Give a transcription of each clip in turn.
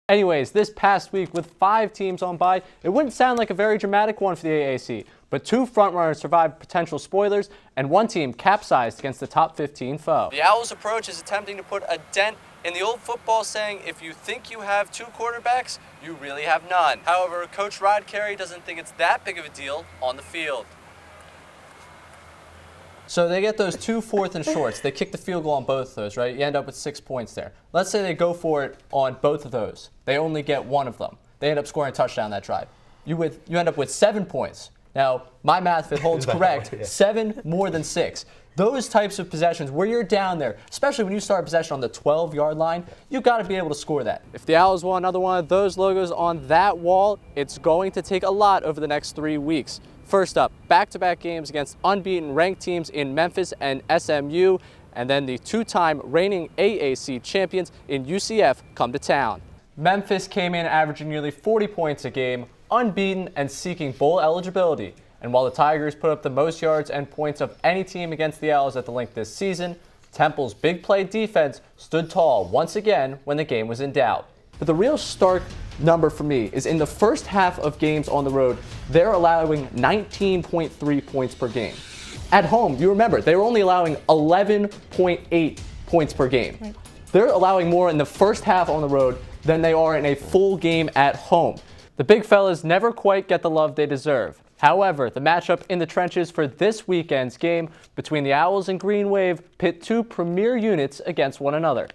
Anyways, this past week with 5 teams on bye, it wouldn't sound like a very dramatic one for the AAC, but 2 frontrunners survived potential spoilers, and 1 team capsized against the top 15 foe. The Owls' approach is attempting to put a dent in the old football saying, if you think you have 2 quarterbacks, you really have none. However, Coach Rod Carey doesn't think it's that big of a deal on the field. So they get those 2 4th and shorts. They kick the field goal on both of those, right? You end up with 6 points there. Let's say they go for it on both of those. They only get 1 of them. They end up scoring a touchdown that drive. You end up with 7 points. Now, my math, if it holds correct, 7 more than 6. Those types of possessions where you're down there, especially when you start possession on the 12-yard line, you got to be able to score that. If the Owls want another one of those logos on that wall, it's going to take a lot over the next 3 weeks. First up, back-to-back games against unbeaten ranked teams in Memphis and SMU, and then the 2-time reigning AAC champions in UCF come to town. Memphis came in averaging nearly 40 points a game, unbeaten and seeking bowl eligibility. And while the Tigers put up the most yards and points of any team against the Owls at the Link this season, Temple's big play defense stood tall once again when the game was in doubt. But the real stark number for me is in the first half of games on the road, they're allowing 19.3 points per game. At home, you remember, they were only allowing 11.8 points per game. Right. They're allowing more in the first half on the road than they are in a full game at home. The big fellas never quite get the love they deserve. However, the matchup in the trenches for this weekend's game between the Owls and Green Wave pit 2 premier units against one another.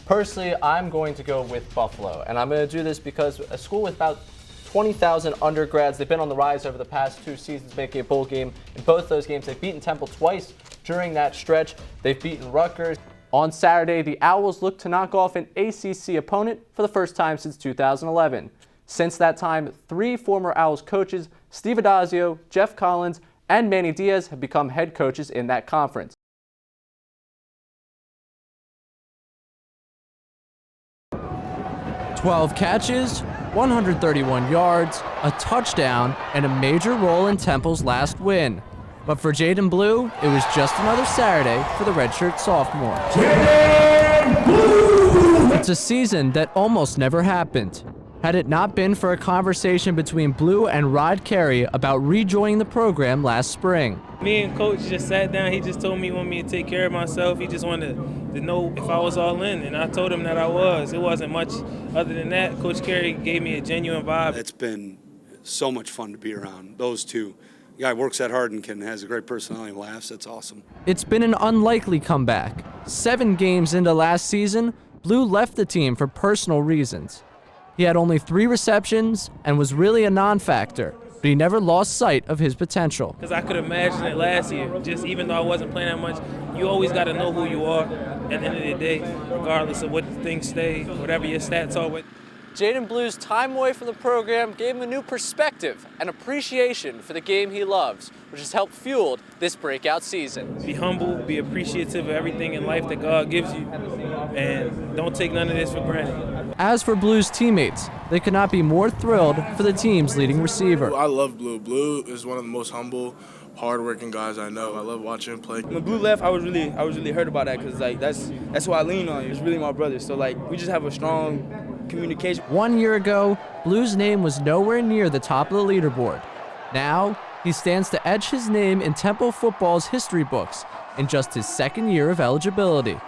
Personally, I'm going to go with Buffalo, and I'm going to do this because a school with about 20,000 undergrads, they've been on the rise over the past 2 seasons, making a bowl game. In both those games, they've beaten Temple twice during that stretch. They've beaten Rutgers. On Saturday, the Owls look to knock off an ACC opponent for the first time since 2011. Since that time, 3 former Owls coaches, Steve Adazio, Jeff Collins, and Manny Diaz, have become head coaches in that conference. "12 catches, 131 yards, a touchdown, and a major role in Temple's last win. But for Jaden Blue, it was just another Saturday for the redshirt sophomore. Jaden Blue! It's a season that almost never happened. Had it not been for a conversation between Blue and Rod Carey about rejoining the program last spring. Me and Coach just sat down. He just told me he wanted me to take care of myself. He just wanted to know if I was all in, and I told him that I was. It wasn't much other than that. Coach Carey gave me a genuine vibe. It's been so much fun to be around those two. The guy works that hard and has a great personality and laughs. That's awesome. It's been an unlikely comeback. 7 games into last season, Blue left the team for personal reasons. He had only 3 receptions and was really a non-factor, but he never lost sight of his potential. Because I could imagine it last year. Just even though I wasn't playing that much, you always got to know who you are at the end of the day, regardless of what things stay, whatever your stats are with. Jaden Blue's time away from the program gave him a new perspective and appreciation for the game he loves, which has helped fuel this breakout season. Be humble, be appreciative of everything in life that God gives you, and don't take none of this for granted. As for Blue's teammates, they could not be more thrilled for the team's leading receiver. I love Blue. Blue is one of the most humble, hard-working guys I know. I love watching him play. When Blue left, I was really hurt about that because that's who I lean on. It's really my brother. So we just have a strong communication. 1 year ago, Blue's name was nowhere near the top of the leaderboard. Now, he stands to etch his name in Temple football's history books in just his 2nd year of eligibility.